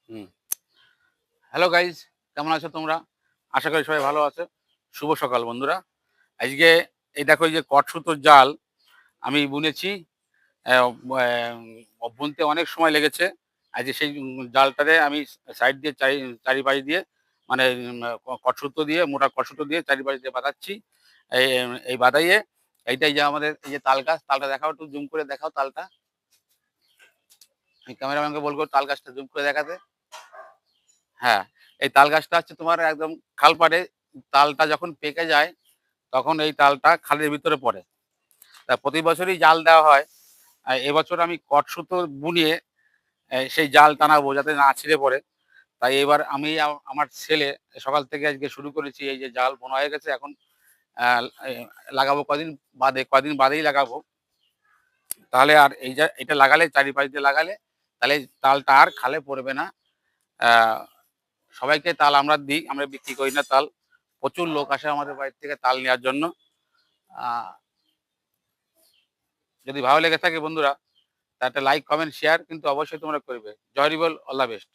হুম। Hello guys, কেমন আছো তোমরা? আশা করি সবাই ভালো আছো। শুভ সকাল বন্ধুরা। আজকে এই দেখো, এই যে কটসুতোর জাল আমি বুনেছি। বুনতে অনেক সময় লেগেছে। আজকে সেই জালটারে আমি সাইড দিয়ে চারিপাশ দিয়ে মানে কটসুতো দিয়ে, মোটা কটসুতো দিয়ে চারিপাশ দিয়ে বাঁধাচ্ছি। এই এই বাঁধাইয়ে এইটাই যে আমাদের এই যে তাল গাছ, তালটা দেখাও, একটু জুম করে দেখাও তালটা। আমি ক্যামেরাম্যানকে বলবো তাল গাছটা জুম করে দেখাতে। হ্যাঁ, এই তাল গাছটা হচ্ছে তোমার একদম খালপাড়ে। তালটা যখন পেকে যায় তখন এই তালটা খালের ভিতরে পড়ে। তা প্রতি বছরই জাল দেওয়া হয়। এবছর আমি কটসুতো বুনিয়ে সেই জাল টানাবো যাতে না ছিঁড়ে পড়ে। তাই এবার আমি আমার ছেলে সকাল থেকে আজকে শুরু করেছি। এই যে জাল বোনা হয়ে গেছে, এখন আ এ লাগাবো কদিন বাদেই লাগাবো। তাহলে আর এটা লাগালে, চারিপাশ দিয়ে লাগালে, তাহলে তালটা আর খালে পড়বে না। আ সবাইকে তাল আমরা দিই, আমরা বিক্রি করি না তাল। প্রচুর লোক আসে আমাদের বাড়ি থেকে তাল নেওয়ার জন্য। আ যদি ভালো লেগে থাকে বন্ধুরা, তা একটা লাইক, কমেন্ট, শেয়ার কিন্তু অবশ্যই তোমরা করবে। জয় হরি বল, অল দ্য বেস্ট।